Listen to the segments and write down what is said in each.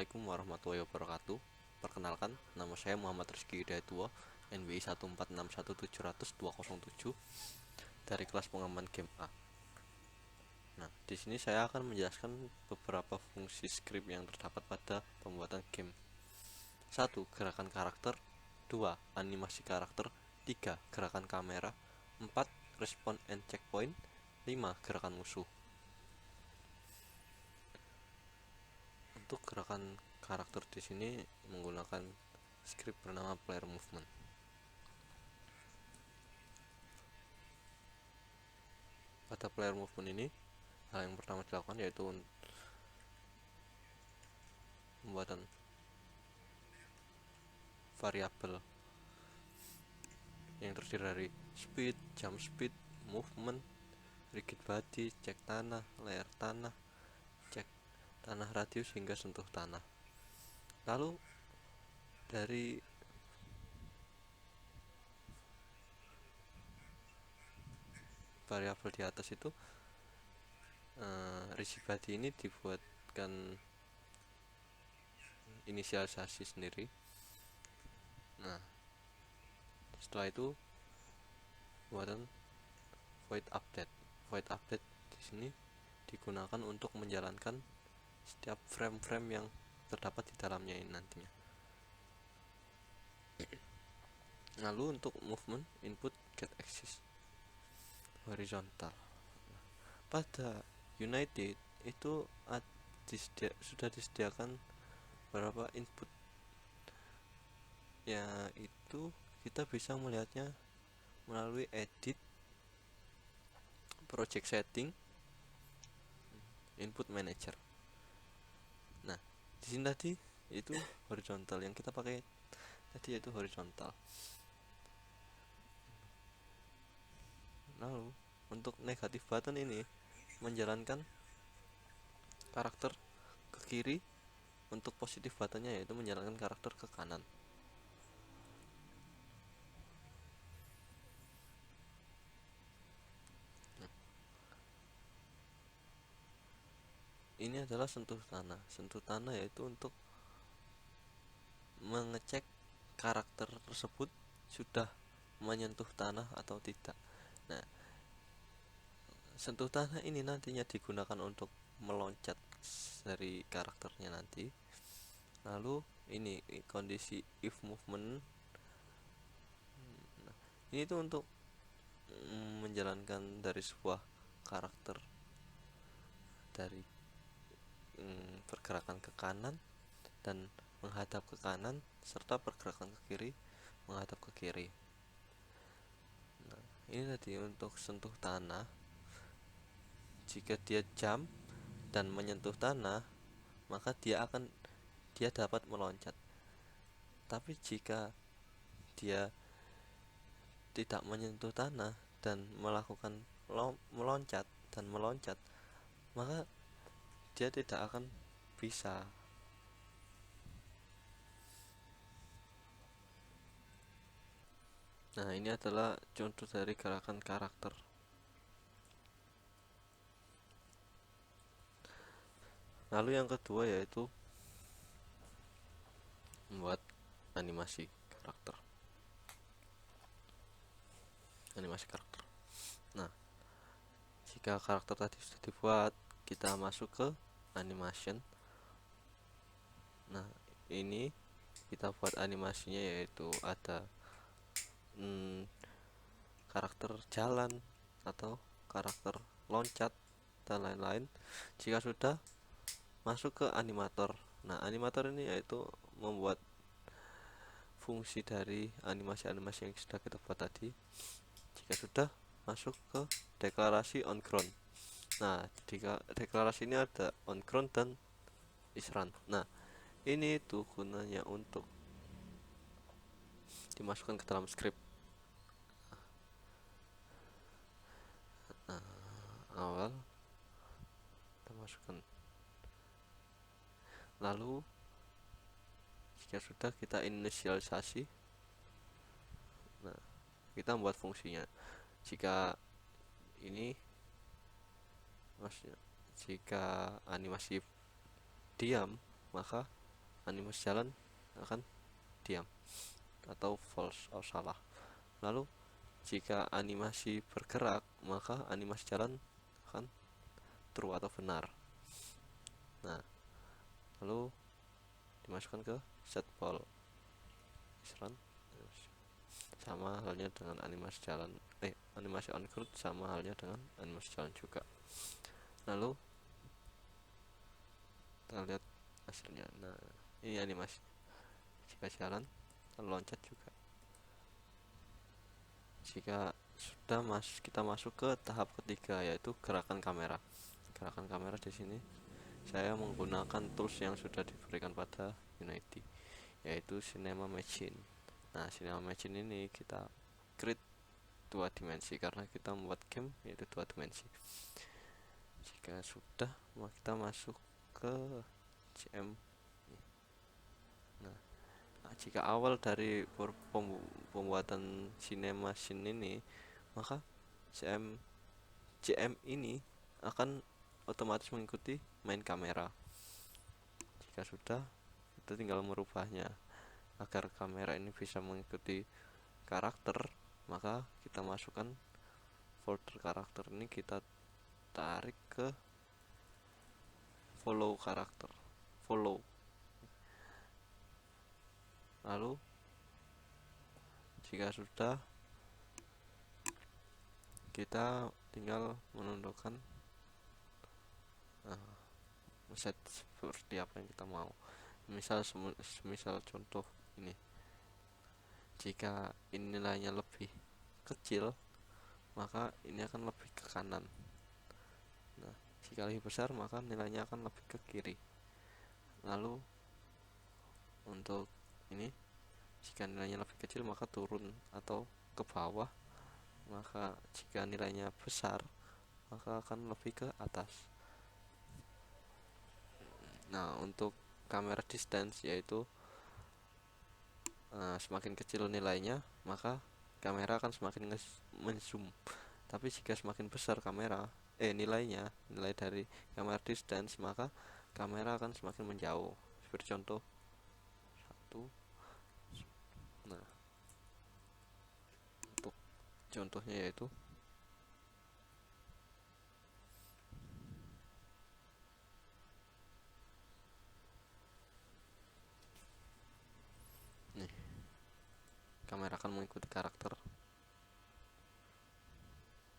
Assalamualaikum warahmatullahi wabarakatuh. Perkenalkan, nama saya Muhammad Rizky Hidayatullah, NBI 1461700-207 dari kelas pengaman game A. Nah, di sini saya akan menjelaskan beberapa fungsi script yang terdapat pada pembuatan game. 1. Gerakan karakter. 2. Animasi karakter. 3. Gerakan kamera. 4. Respawn and checkpoint. 5. Gerakan musuh. Untuk gerakan karakter di sini menggunakan script bernama player movement. Pada player movement ini, hal yang pertama dilakukan yaitu pembuatan variabel yang terdiri dari speed, jump speed, movement, rigid body, cek tanah, layer tanah, cek tanah radius hingga sentuh tanah. Lalu dari variabel di atas itu rigid body ini dibuatkan inisialisasi sendiri. Nah, setelah itu buatan void update. Void update di sini digunakan untuk menjalankan setiap frame-frame yang terdapat di dalamnya ini nantinya. Lalu untuk movement input get axis horizontal. Pada United itu sudah disediakan beberapa input, yaitu kita bisa melihatnya melalui edit, project setting, input manager. Nah, di sini tadi itu horizontal yang kita pakai tadi, yaitu horizontal. Lalu untuk negatif button ini menjalankan karakter ke kiri, untuk positif buttonnya yaitu menjalankan karakter ke kanan. Ini adalah sentuh tanah. Sentuh tanah yaitu untuk mengecek karakter tersebut sudah menyentuh tanah atau tidak. Nah, sentuh tanah ini nantinya digunakan untuk meloncat dari karakternya nanti. Lalu ini kondisi if movement. Nah, ini tuh untuk menjalankan dari sebuah karakter dari pergerakan ke kanan dan menghadap ke kanan, serta pergerakan ke kiri menghadap ke kiri. Nah, ini tadi untuk sentuh tanah. Jika dia jump dan menyentuh tanah, maka dia dapat meloncat. Tapi jika dia tidak menyentuh tanah dan melakukan meloncat, maka dia tidak akan bisa. Nah, ini adalah contoh dari gerakan karakter. Lalu yang kedua yaitu membuat animasi karakter. Nah, jika karakter tadi sudah dibuat, kita masuk ke animation. Nah, ini kita buat animasinya yaitu ada karakter jalan atau karakter loncat dan lain-lain. Jika sudah, masuk ke animator. Nah, animator ini yaitu membuat fungsi dari animasi-animasi yang sudah kita buat tadi. Jika sudah, masuk ke deklarasi on ground. Nah, jika deklarasi ini ada on ground dan is run. Nah, ini tuh gunanya untuk dimasukkan ke dalam script. Nah, awal kita masukkan. Lalu jika sudah, kita inisialisasi. Nah, kita membuat fungsinya. Jika ini maksudnya jika animasi diam, maka animasi jalan akan diam atau false atau salah. Lalu jika animasi bergerak, maka animasi jalan akan true atau benar. Nah, lalu dimasukkan ke set ball run, sama halnya dengan animasi jalan, animasi on cruise sama halnya dengan animasi jalan juga. Lalu kita lihat hasilnya. Nah, ini animasi jika jalan, lalu loncat juga. Jika sudah kita masuk ke tahap ketiga, yaitu gerakan kamera. Gerakan kamera di sini saya menggunakan tools yang sudah diberikan pada Unity, yaitu Cinema Machine. Nah, Cinema Machine ini kita create 2 dimensi karena kita membuat game yaitu 2 dimensi. Jika sudah, kita masuk ke CM. Nah, jika awal dari pembuatan Cinema Machine ini, maka CM ini akan otomatis mengikuti main kamera. Jika sudah, kita tinggal merubahnya agar kamera ini bisa mengikuti karakter, maka kita masukkan folder karakter ini, kita tarik ke follow karakter, follow. Lalu jika sudah, kita tinggal menundukkan set seperti apa yang kita mau. Misal contoh ini, jika ini nilainya lebih kecil, maka ini akan lebih ke kanan. Nah, jika lebih besar, maka nilainya akan lebih ke kiri. Lalu untuk ini, jika nilainya lebih kecil maka turun atau ke bawah. Maka jika nilainya besar, maka akan lebih ke atas. Nah, untuk kamera distance, yaitu semakin kecil nilainya, maka kamera akan semakin menzoom. Tapi jika semakin besar nilai dari kamera distance, maka kamera akan semakin menjauh. Seperti contoh 1. Nah, untuk contohnya yaitu nih, kamera akan mengikuti karakter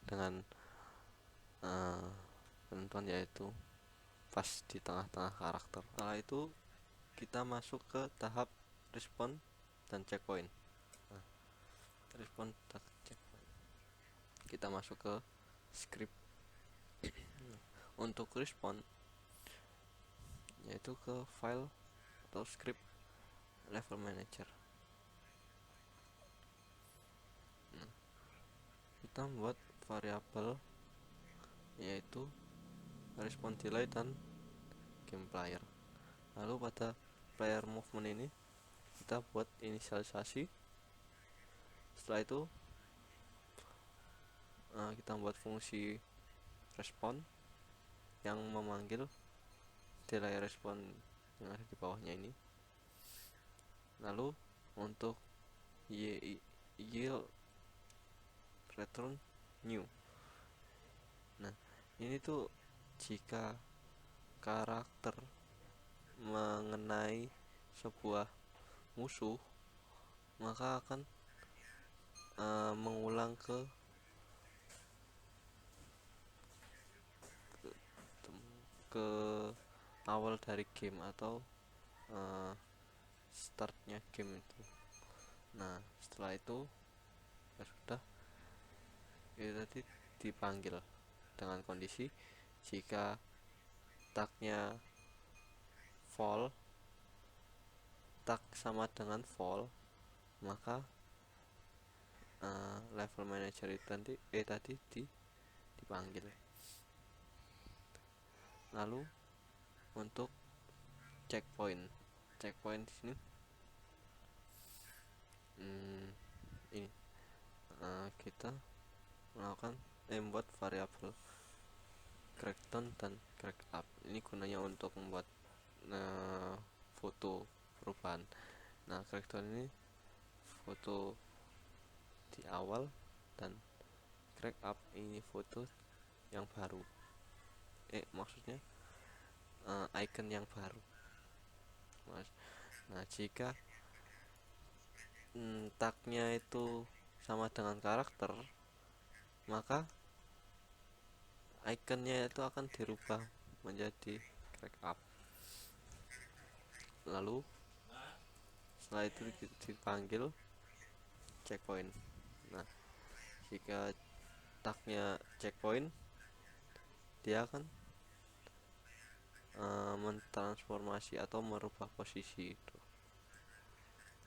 dengan penentuan yaitu pas di tengah-tengah karakter. Setelah itu kita masuk ke tahap respon dan checkpoint. Nah, respon dan checkpoint, kita masuk ke script. Untuk respon, yaitu ke file atau script level manager. Kita membuat variabel yaitu respon delay dan game player. Lalu pada player movement ini kita buat inisialisasi. Setelah itu kita membuat fungsi respon yang memanggil delay respon yang ada di bawahnya ini. Lalu untuk yield return new. Nah, ini tuh jika karakter mengenai sebuah musuh, maka akan mengulang ke awal dari game atau startnya game itu. Nah, setelah itu ya sudah, itu tadi dipanggil dengan kondisi jika tagnya tag sama dengan fall, maka level manager itu tadi dipanggil. Lalu untuk checkpoint di sini ini kita melakukan membuat variabel crack down dan crack up. Ini gunanya untuk membuat foto perubahan. Nah, crackdown ini foto di awal, dan crack up ini foto yang baru, maksudnya icon yang baru, Mas. Nah, jika tagnya itu sama dengan karakter, maka ikonnya itu akan dirubah menjadi crack up. Lalu setelah itu dipanggil checkpoint. Nah, jika tagnya checkpoint, dia akan mentransformasi atau merubah posisi itu.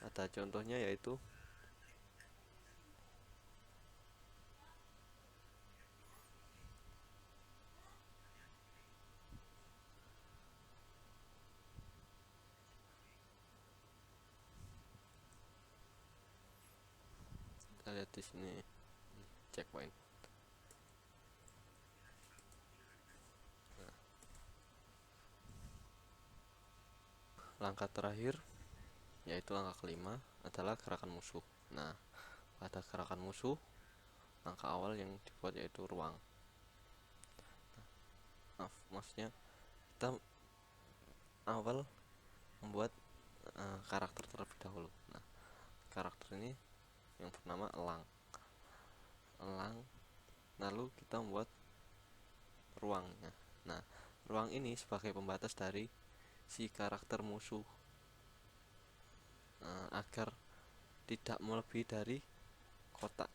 Ada contohnya, yaitu kita lihat di sini checkpoint. Langkah terakhir, yaitu langkah kelima, adalah gerakan musuh. Nah, pada gerakan musuh, langkah awal yang dibuat yaitu ruang. Maksudnya kita awal membuat karakter terlebih dahulu. Nah, karakter ini yang bernama elang. Lalu kita membuat ruangnya. Nah, ruang ini sebagai pembatas dari si karakter musuh, agar tidak melebihi dari kotak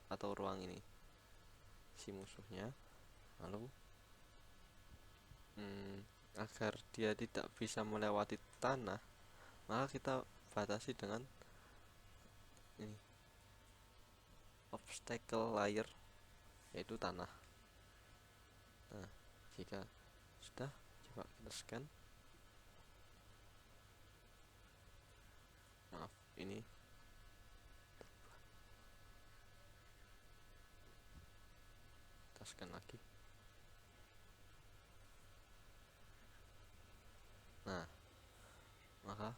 atau ruang ini si musuhnya. Lalu agar dia tidak bisa melewati tanah, maka kita batasi dengan ini obstacle layer, yaitu tanah. Nah, jika sudah, coba kita scan. Maaf, ini kita scan lagi. Nah, maka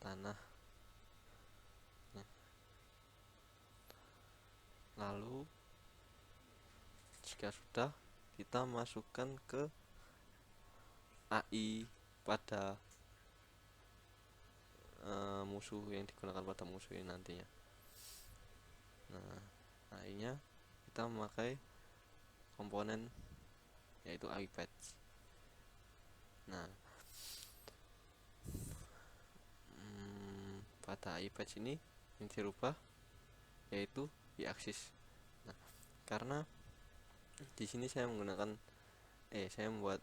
tanah. Lalu jika sudah, kita masukkan ke AI pada musuh yang digunakan pada musuh ini nantinya. Nah, AI nya kita memakai komponen yaitu AI patch. Nah, pada AI patch ini yang dirubah yaitu y-axis. Nah, karena di sini saya menggunakan saya membuat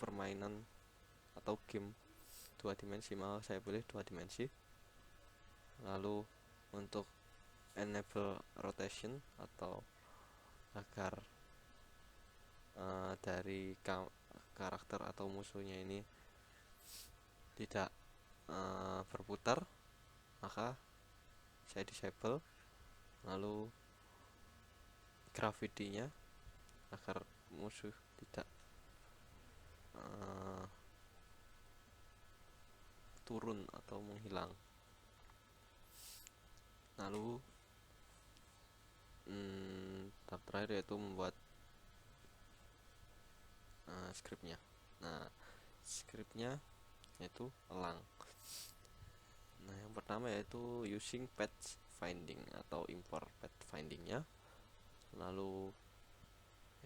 permainan atau game 2 dimensi, maka saya pilih 2 dimensi. Lalu untuk enable rotation, atau agar dari karakter atau musuhnya ini tidak berputar, maka saya disable. Lalu gravity-nya agar musuh tidak turun atau menghilang. Lalu tahap terakhir yaitu membuat scriptnya. Nah, scriptnya yaitu elang. Nah, yang pertama yaitu using path finding atau import path findingnya. Lalu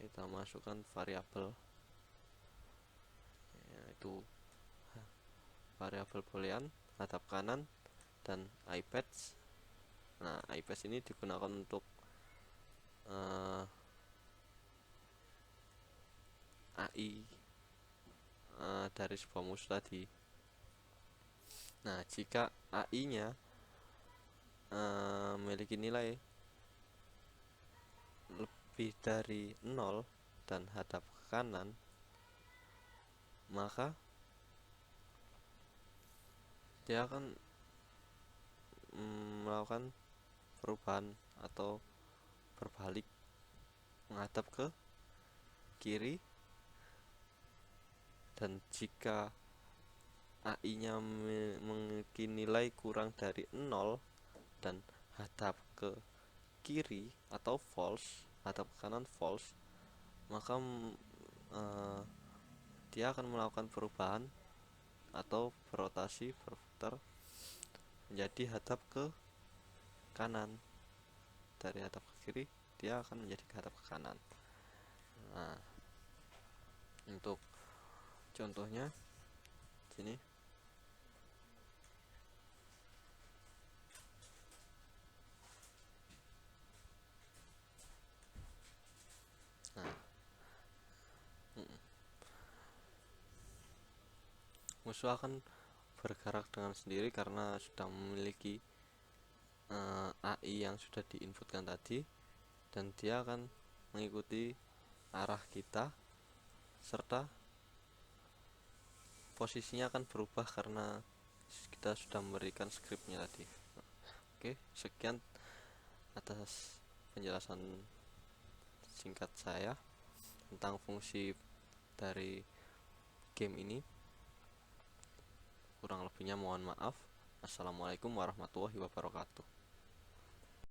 kita masukkan variabel, yaitu variabel boolean, hadap kanan, dan iPads. Nah, iPads ini digunakan untuk AI dari sebuah musuh tadi. Nah, jika AI nya memiliki nilai lebih dari 0 dan hadap ke kanan, maka dia akan melakukan perubahan atau berbalik menghadap ke kiri dan jika AI-nya memiliki nilai kurang dari 0 dan hadap ke kiri atau false, hadap ke kanan false, maka dia akan melakukan perubahan atau berotasi berputar menjadi hadap ke kanan. Dari hadap ke kiri dia akan menjadi hadap ke kanan. Nah, untuk contohnya sini. Nah, musuh akan bergerak dengan sendiri karena sudah memiliki AI yang sudah diinputkan tadi, dan dia akan mengikuti arah kita serta posisinya akan berubah karena kita sudah memberikan scriptnya tadi. Oke, sekian atas penjelasan singkat saya tentang fungsi dari game ini. Kurang lebihnya mohon maaf. Assalamualaikum warahmatullahi wabarakatuh.